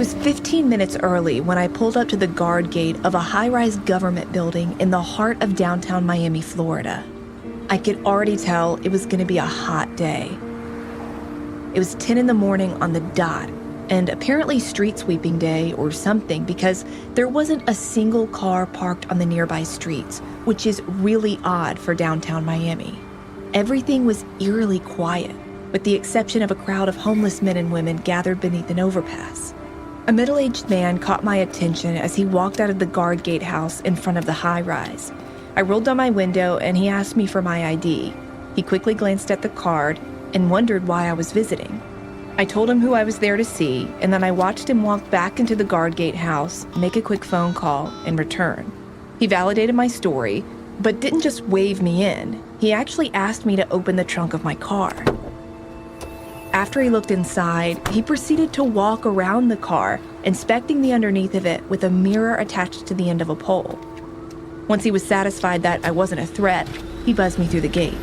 was 15 minutes early when I pulled up to the guard gate of a high-rise government building in the heart of downtown Miami, Florida. I could already tell it was going to be a hot day. It was 10 in the morning on the dot, and apparently street sweeping day or something, because there wasn't a single car parked on the nearby streets, which is really odd for downtown Miami. Everything was eerily quiet, with the exception of a crowd of homeless men and women gathered beneath an overpass. A middle-aged man caught my attention as he walked out of the guard gatehouse in front of the high-rise. I rolled down my window and he asked me for my ID. He quickly glanced at the card and wondered why I was visiting. I told him who I was there to see, and then I watched him walk back into the guard gatehouse, make a quick phone call, and return. He validated my story, but didn't just wave me in. He actually asked me to open the trunk of my car. After he looked inside, he proceeded to walk around the car, inspecting the underneath of it with a mirror attached to the end of a pole. Once he was satisfied that I wasn't a threat, he buzzed me through the gate.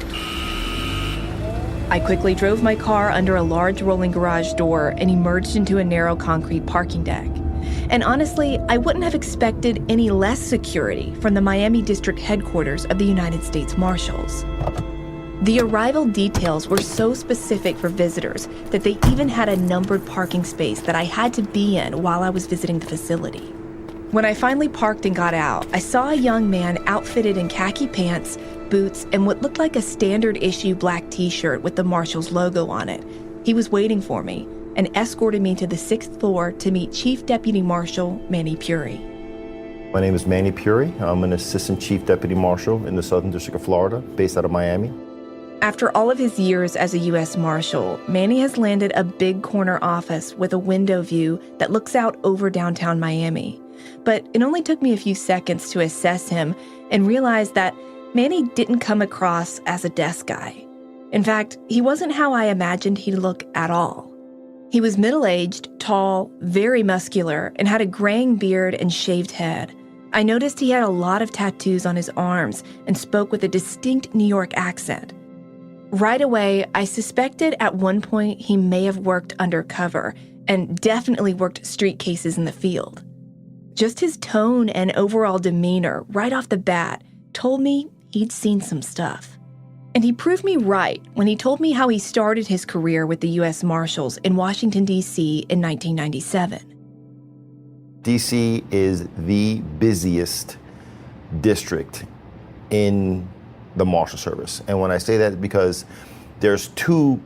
I quickly drove my car under a large rolling garage door and emerged into a narrow concrete parking deck. And honestly, I wouldn't have expected any less security from the Miami District headquarters of the United States Marshals. The arrival details were so specific for visitors that they even had a numbered parking space that I had to be in while I was visiting the facility. When I finally parked and got out, I saw a young man outfitted in khaki pants, boots, and what looked like a standard-issue black t-shirt with the Marshals logo on it. He was waiting for me and escorted me to the 6th floor to meet Chief Deputy Marshal Manny Puri. My name is Manny Puri. I'm an Assistant Chief Deputy Marshal in the Southern District of Florida, based out of Miami. After all of his years as a U.S. Marshal, Manny has landed a big corner office with a window view that looks out over downtown Miami. But it only took me a few seconds to assess him and realize that Manny didn't come across as a desk guy. In fact, he wasn't how I imagined he'd look at all. He was middle-aged, tall, very muscular, and had a graying beard and shaved head. I noticed he had a lot of tattoos on his arms and spoke with a distinct New York accent. Right away, I suspected at one point he may have worked undercover and definitely worked street cases in the field. Just his tone and overall demeanor right off the bat told me he'd seen some stuff. And he proved me right when he told me how he started his career with the U.S. Marshals in Washington, D.C. in 1997. D.C. is the busiest district in the Marshal Service. And when I say that, because there's two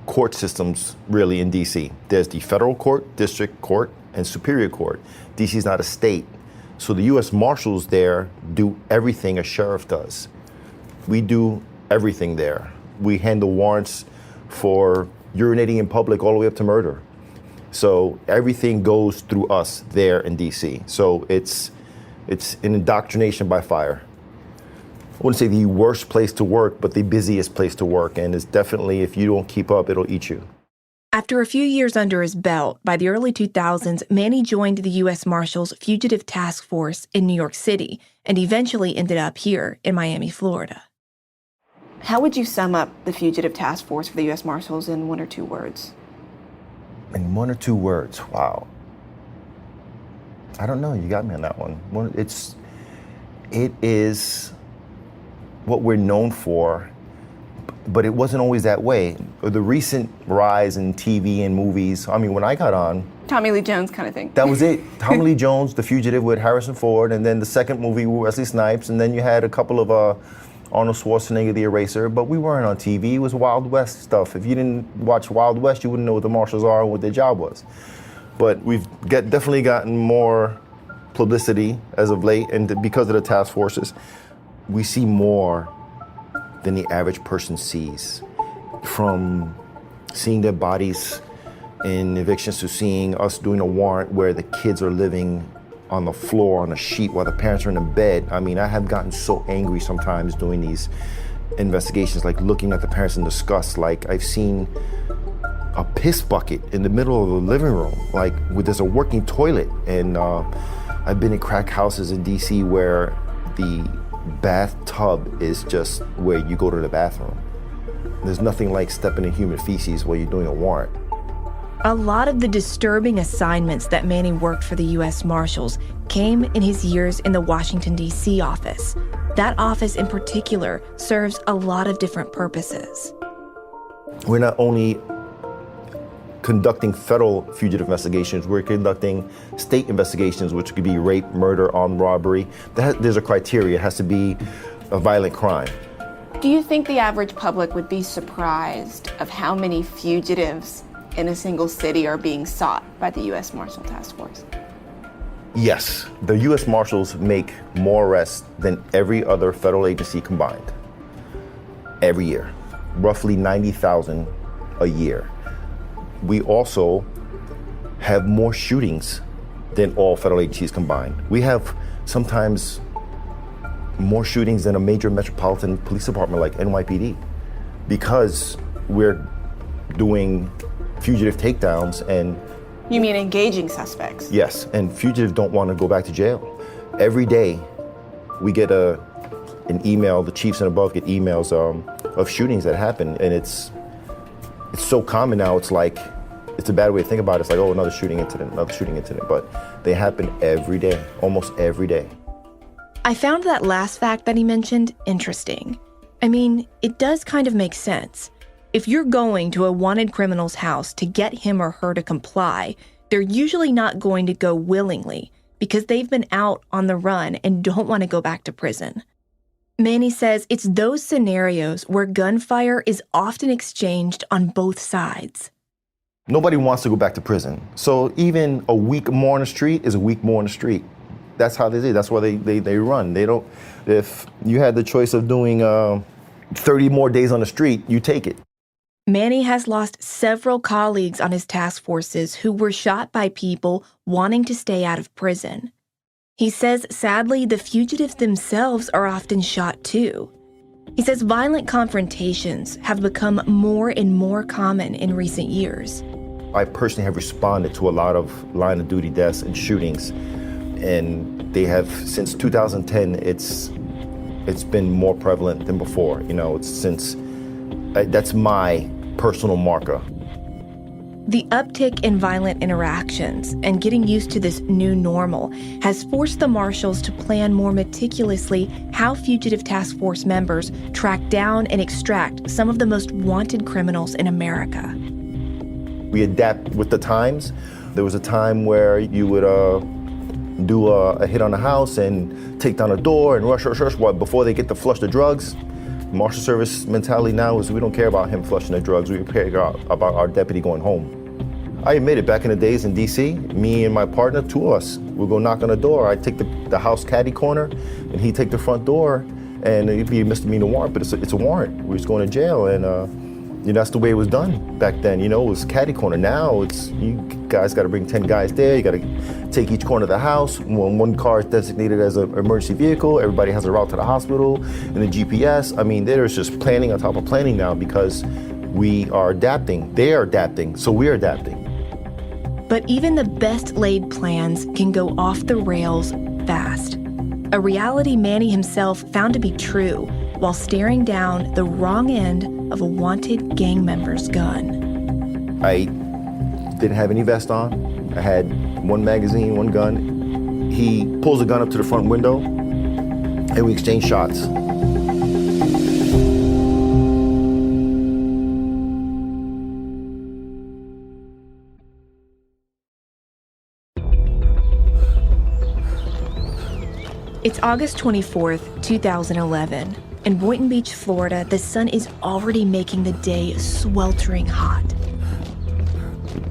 court systems really in D.C. There's the federal court, district court, and superior court. D.C. is not a state. So the U.S. Marshals there do everything a sheriff does. We do everything there. We handle warrants for urinating in public all the way up to murder. So everything goes through us there in D.C. So it's an indoctrination by fire. I wouldn't say the worst place to work, but the busiest place to work. And it's definitely, if you don't keep up, it'll eat you. After a few years under his belt, by the early 2000s, Manny joined the U.S. Marshals Fugitive Task Force in New York City and eventually ended up here in Miami, Florida. How would you sum up the Fugitive Task Force for the U.S. Marshals in one or two words? In one or two words, wow. I don't know, you got me on that one. It is what we're known for, but it wasn't always that way. The recent rise in TV and movies, I mean, when I got on... Tommy Lee Jones kind of thing. That was it. Tommy Lee Jones, The Fugitive with Harrison Ford, and then the second movie with Wesley Snipes, and then you had a couple of Arnold Schwarzenegger, The Eraser, but we weren't on TV. It was Wild West stuff. If you didn't watch Wild West, you wouldn't know what the Marshals are and what their job was. But we've definitely gotten more publicity as of late, and because of the task forces, we see more than the average person sees. From seeing their bodies in evictions to seeing us doing a warrant where the kids are living on the floor on a sheet while the parents are in the bed. I mean, I have gotten so angry sometimes doing these investigations, like looking at the parents in disgust. Like, I've seen a piss bucket in the middle of the living room, like there's a working toilet. And I've been in crack houses in DC where the bathtub is just where you go to the bathroom. There's nothing like stepping in human feces while you're doing a warrant. A lot of the disturbing assignments that Manny worked for the U.S. Marshals came in his years in the Washington, D.C. office. That office in particular serves a lot of different purposes. We're not only conducting federal fugitive investigations, we're conducting state investigations, which could be rape, murder, armed robbery. There's a criteria. It has to be a violent crime. Do you think the average public would be surprised of how many fugitives in a single city are being sought by the U.S. Marshal Task Force? Yes, the U.S. Marshals make more arrests than every other federal agency combined. Every year, roughly 90,000 a year. We also have more shootings than all federal agencies combined. We have sometimes more shootings than a major metropolitan police department like NYPD, because we're doing fugitive takedowns. And you mean engaging suspects? Yes, and fugitives don't want to go back to jail. Every day we get an email, the chiefs and above get emails of shootings that happen, and it's so common now, it's like, it's a bad way to think about it. It's like, oh, another shooting incident, but they happen every day, almost every day. I found that last fact that he mentioned interesting. I mean, it does kind of make sense. If you're going to a wanted criminal's house to get him or her to comply, they're usually not going to go willingly because they've been out on the run and don't want to go back to prison. Manny says it's those scenarios where gunfire is often exchanged on both sides. Nobody wants to go back to prison. So even a week more on the street is a week more on the street. That's how they do. That's why they run. They don't. If you had the choice of doing 30 more days on the street, you take it. Manny has lost several colleagues on his task forces who were shot by people wanting to stay out of prison. He says, sadly, the fugitives themselves are often shot too. He says violent confrontations have become more and more common in recent years. I personally have responded to a lot of line of duty deaths and shootings. And they have, since 2010, it's been more prevalent than before. You know, that's my personal marker. The uptick in violent interactions and getting used to this new normal has forced the Marshals to plan more meticulously how fugitive task force members track down and extract some of the most wanted criminals in America. We adapt with the times. There was a time where you would do a hit on a house and take down a door and rush before they get to flush the drugs. Marshal Service mentality now is we don't care about him flushing the drugs, we care about our deputy going home. I admit it, back in the days in DC, me and my partner, two of us, we'll go knock on the door. I'd take the house caddy corner and he'd take the front door, and it'd be a misdemeanor warrant, but it's a warrant. We was going to jail, and that's the way it was done back then. It was caddy corner. Now it's, you guys got to bring 10 guys there. You got to take each corner of the house. One car is designated as an emergency vehicle. Everybody has a route to the hospital and the GPS. I mean, there's just planning on top of planning now because we are adapting. They are adapting, so we're adapting. But even the best laid plans can go off the rails fast. A reality Manny himself found to be true while staring down the wrong end of a wanted gang member's gun. I didn't have any vest on. I had one magazine, one gun. He pulls the gun up to the front window and we exchange shots. It's August 24th, 2011. In Boynton Beach, Florida, the sun is already making the day sweltering hot.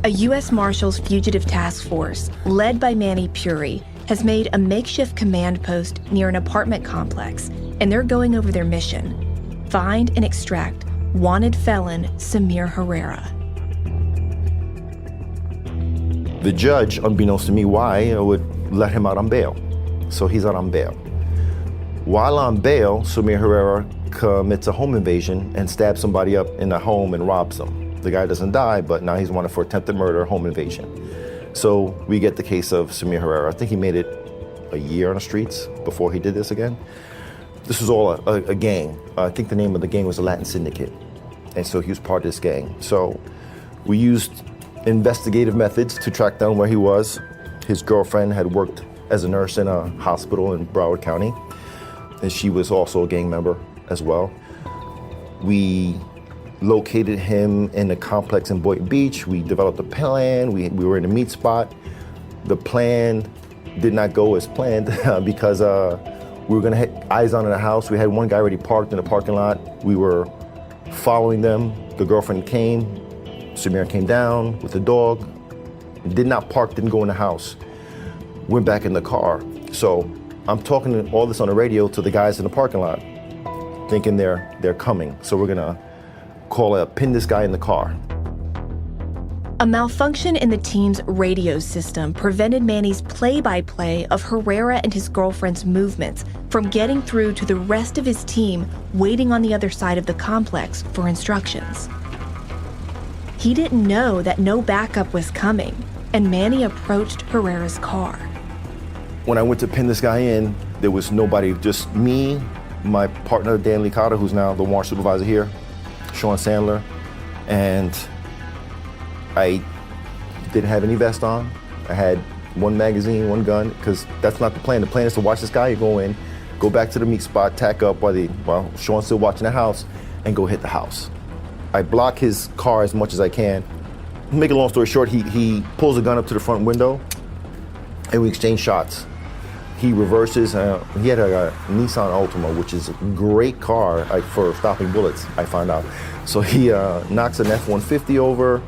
A U.S. Marshals Fugitive Task Force, led by Manny Puri, has made a makeshift command post near an apartment complex, and they're going over their mission: find and extract wanted felon Samir Herrera. The judge, unbeknownst to me why, would let him out on bail. So he's out on bail. While on bail, Samir Herrera commits a home invasion and stabs somebody up in the home and robs them. The guy doesn't die, but now he's wanted for attempted murder, home invasion. So we get the case of Samir Herrera. I think he made it a year on the streets before he did this again. This was all a gang. I think the name of the gang was the Latin Syndicate. And so he was part of this gang. So we used investigative methods to track down where he was. His girlfriend had worked as a nurse in a hospital in Broward County, and she was also a gang member as well. We located him in a complex in Boynton Beach. We developed a plan. We were in a meet spot. The plan did not go as planned because we were gonna hit eyes on in the house. We had one guy already parked in the parking lot. We were following them. The girlfriend came. Samir came down with the dog. Did not park, didn't go in the house. Went back in the car. So I'm talking all this on the radio to the guys in the parking lot, thinking they're coming. So we're gonna pin this guy in the car. A malfunction in the team's radio system prevented Manny's play-by-play of Herrera and his girlfriend's movements from getting through to the rest of his team waiting on the other side of the complex for instructions. He didn't know that no backup was coming, and Manny approached Herrera's car. When I went to pin this guy in, there was nobody, just me, my partner, Dan Licata, who's now the warrant supervisor here, Sean Sandler, and I didn't have any vest on. I had one magazine, one gun, because that's not the plan. The plan is to watch this guy, go in, go back to the meet spot, tack up while Sean's still watching the house, and go hit the house. I block his car as much as I can. Make a long story short, he pulls a gun up to the front window, and we exchange shots. He reverses. He had a Nissan Altima, which is a great car for stopping bullets, I found out. So he knocks an F-150 over,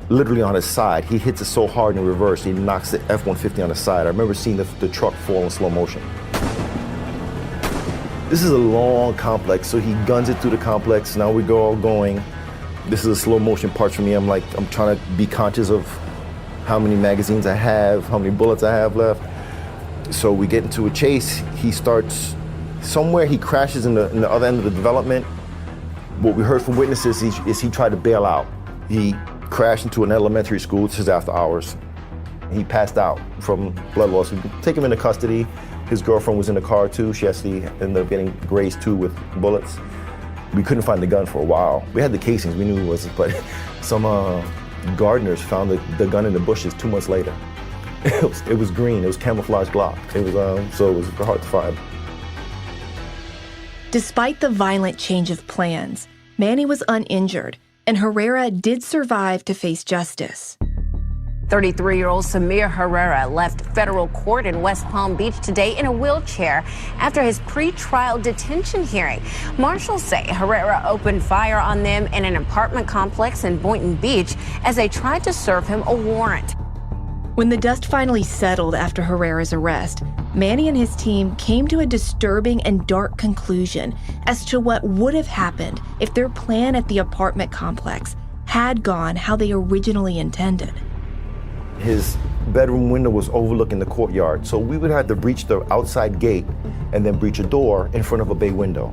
literally on his side. He hits it so hard in reverse, he knocks the F-150 on the side. I remember seeing the truck fall in slow motion. This is a long complex, so he guns it through the complex. Now we go all going. This is a slow motion part for me. I'm trying to be conscious of how many magazines I have, how many bullets I have left. So we get into a chase. He starts somewhere, he crashes in the other end of the development. What we heard from witnesses is he tried to bail out. He crashed into an elementary school. This is after hours. He passed out from blood loss. We take him into custody. His girlfriend was in the car too. She actually ended up getting grazed too with bullets. We couldn't find the gun for a while. We had the casings, we knew it was, but some gardeners found the gun in the bushes 2 months later. It was green, it was camouflage Glock. So it was hard to find. Despite the violent change of plans, Manny was uninjured, and Herrera did survive to face justice. 33-year-old Samir Herrera left federal court in West Palm Beach today in a wheelchair after his pre-trial detention hearing. Marshals say Herrera opened fire on them in an apartment complex in Boynton Beach as they tried to serve him a warrant. When the dust finally settled after Herrera's arrest, Manny and his team came to a disturbing and dark conclusion as to what would have happened if their plan at the apartment complex had gone how they originally intended. His bedroom window was overlooking the courtyard, so we would have to breach the outside gate and then breach a door in front of a bay window.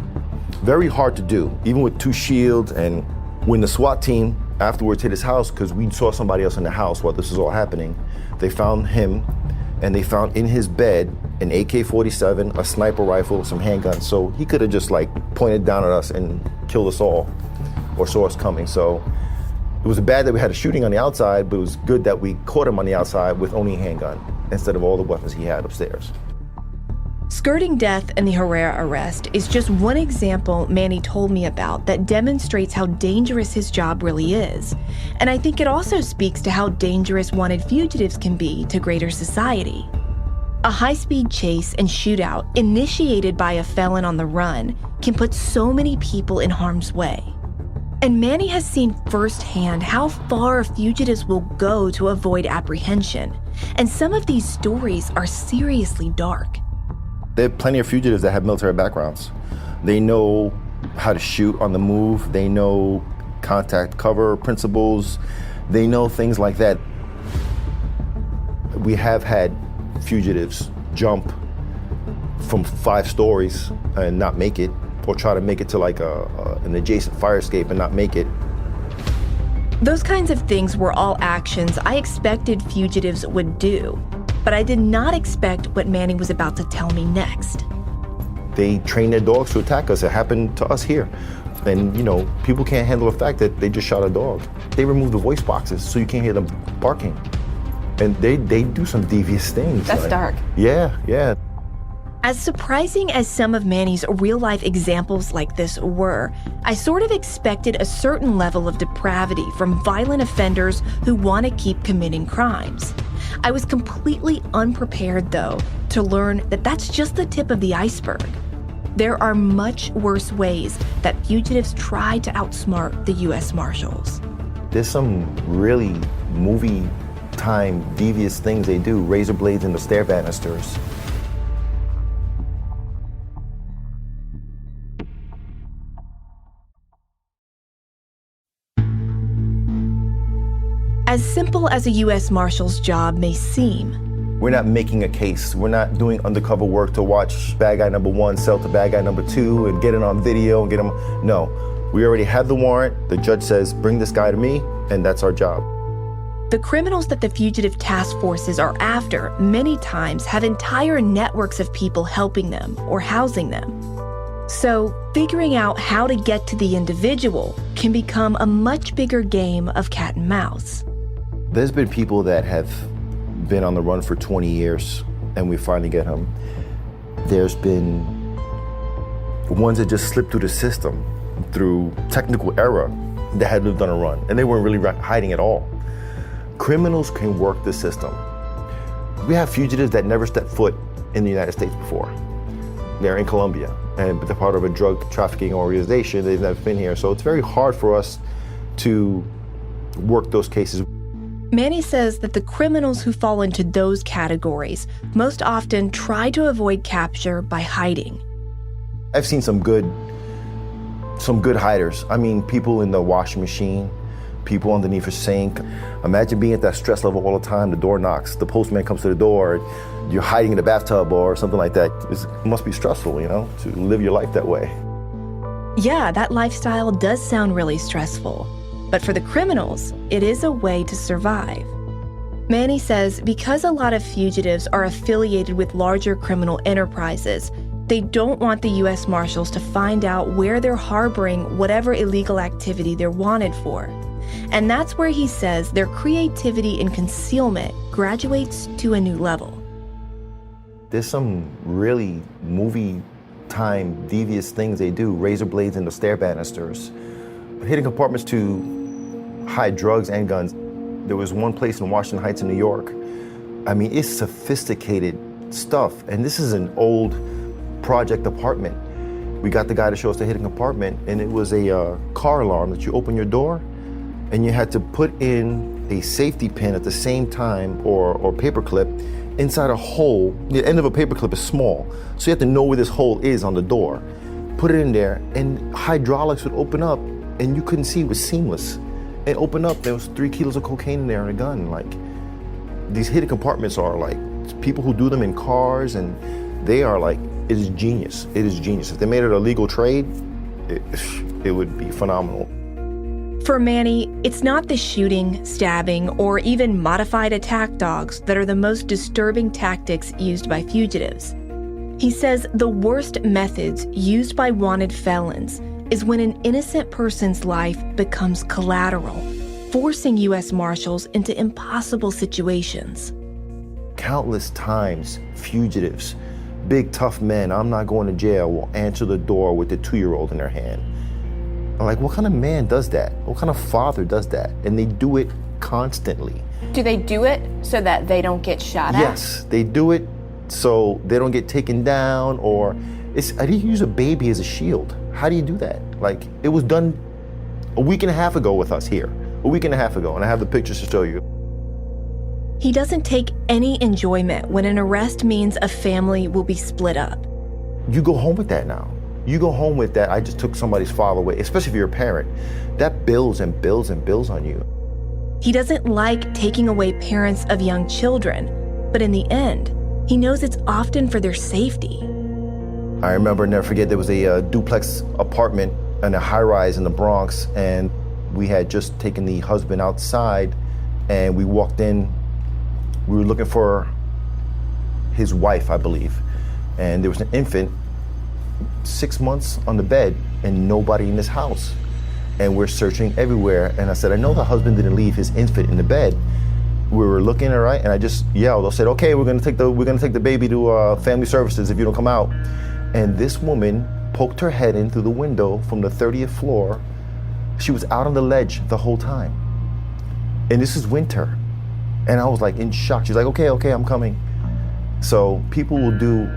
Very hard to do, even with 2 shields. And when the SWAT team afterwards hit his house, because we saw somebody else in the house while this was all happening, they found him, and they found in his bed an AK-47, a sniper rifle, some handguns. So he could have just pointed down at us and killed us all, or saw us coming. So it was bad that we had a shooting on the outside, but it was good that we caught him on the outside with only a handgun instead of all the weapons he had upstairs. Skirting death and the Herrera arrest is just one example Manny told me about that demonstrates how dangerous his job really is. And I think it also speaks to how dangerous wanted fugitives can be to greater society. A high-speed chase and shootout initiated by a felon on the run can put so many people in harm's way. And Manny has seen firsthand how far fugitives will go to avoid apprehension. And some of these stories are seriously dark. There are plenty of fugitives that have military backgrounds. They know how to shoot on the move. They know contact cover principles. They know things like that. We have had fugitives jump from 5 stories and not make it, or try to make it to an adjacent fire escape and not make it. Those kinds of things were all actions I expected fugitives would do, but I did not expect what Manny was about to tell me next. They train their dogs to attack us. It happened to us here. And, you know, people can't handle the fact that they just shot a dog. They removed the voice boxes so you can't hear them barking. And they do some devious things. That's like, dark. Yeah, yeah. As surprising as some of Manny's real-life examples like this were, I sort of expected a certain level of depravity from violent offenders who want to keep committing crimes. I was completely unprepared, though, to learn that that's just the tip of the iceberg. There are much worse ways that fugitives try to outsmart the U.S. Marshals. There's some really movie-time devious things they do, razor blades in the stair banisters. As simple as a U.S. Marshal's job may seem, we're not making a case. We're not doing undercover work to watch bad guy number one sell to bad guy number two and get it on video and get him. No, we already have the warrant. The judge says, bring this guy to me, and that's our job. the criminals that the fugitive task forces are after many times have entire networks of people helping them or housing them. So, figuring out how to get to the individual can become a much bigger game of cat and mouse. There's been people that have been on the run for 20 years, and we finally get them. There's been ones that just slipped through the system through technical error that had lived on a run, and they weren't really hiding at all. Criminals can work the system. We have fugitives that never stepped foot in the United States before. They're in Colombia, and they're part of a drug trafficking organization. They've never been here, so it's very hard for us to work those cases. Manny says that the criminals who fall into those categories most often try to avoid capture by hiding. I've seen some good hiders. I mean, people in the washing machine, people underneath a sink. Imagine being at that stress level all the time. The door knocks, the postman comes to the door, you're hiding in the bathtub or something like that. It must be stressful, you know, to live your life that way. Yeah, that lifestyle does sound really stressful. But for the criminals, it is a way to survive. Manny says because a lot of fugitives are affiliated with larger criminal enterprises, they don't want the U.S. Marshals to find out where they're harboring whatever illegal activity they're wanted for. And that's where he says their creativity in concealment graduates to a new level. There's some really movie-time devious things they do, razor blades in the stair banisters, hidden compartments to hide drugs and guns. There was one place in Washington Heights in New York. I mean, it's sophisticated stuff, and this is an old project apartment. We got the guy to show us the hidden compartment, and it was a car alarm that you open your door, and you had to put in a safety pin at the same time, or paper clip, inside a hole. The end of a paper clip is small, so you have to know where this hole is on the door. Put it in there, and hydraulics would open up, and you couldn't see. It was seamless. It opened up, there was 3 kilos of cocaine in there and a gun. Like, these hidden compartments are like, people who do them in cars, and they are like, it is genius. It is genius. If they made it a legal trade, it would be phenomenal. For Manny, it's not the shooting, stabbing, or even modified attack dogs that are the most disturbing tactics used by fugitives. He says the worst methods used by wanted felons is when an innocent person's life becomes collateral, forcing U.S. Marshals into impossible situations. Countless times, fugitives, big tough men, I'm not going to jail, will answer the door with the 2-year-old in their hand. I'm like, what kind of man does that? What kind of father does that? And they do it constantly. Do they do it so that they don't get shot at? Yes, they do it so they don't get taken down, or how do you use a baby as a shield? How do you do that? Like, it was done a week and a half ago with us here. A week and a half ago, and I have the pictures to show you. He doesn't take any enjoyment when an arrest means a family will be split up. You go home with that now. You go home with that, I just took somebody's father away, especially if you're a parent. That builds and builds and builds on you. He doesn't like taking away parents of young children, but in the end, he knows it's often for their safety. I remember, never forget, there was a duplex apartment in a high-rise in the Bronx, and we had just taken the husband outside, and we walked in. We were looking for his wife, I believe, and there was an infant 6 months on the bed and nobody in this house. And we're searching everywhere. And I said, I know the husband didn't leave his infant in the bed. We were looking, all right, and I just yelled. I said, okay, we're gonna take the baby to family services if you don't come out. And this woman poked her head in through the window from the 30th floor. She was out on the ledge the whole time. And this is winter. And I was like in shock. She's like, okay, I'm coming. So people will do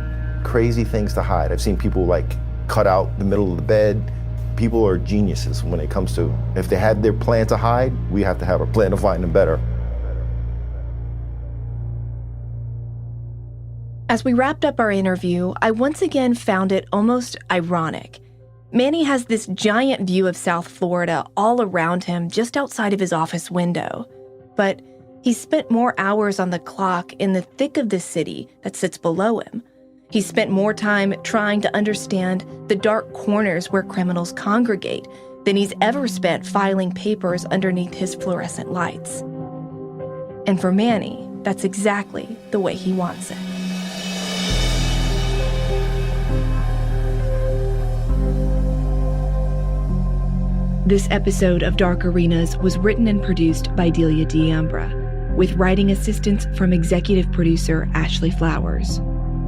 crazy things to hide. I've seen people like cut out the middle of the bed. People are geniuses when it comes to, if they had their plan to hide, we have to have a plan to find them better. As we wrapped up our interview, I once again found it almost ironic. Manny has this giant view of South Florida all around him just outside of his office window. But he spent more hours on the clock in the thick of the city that sits below him. He spent more time trying to understand the dark corners where criminals congregate than he's ever spent filing papers underneath his fluorescent lights. And for Manny, that's exactly the way he wants it. This episode of Dark Arenas was written and produced by Delia D'Ambra, with writing assistance from executive producer Ashley Flowers.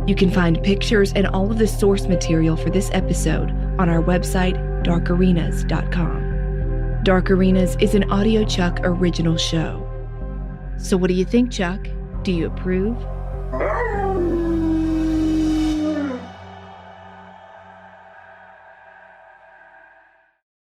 You can find pictures and all of the source material for this episode on our website, darkarenas.com. Dark Arenas is an Audio Chuck original show. So what do you think, Chuck? Do you approve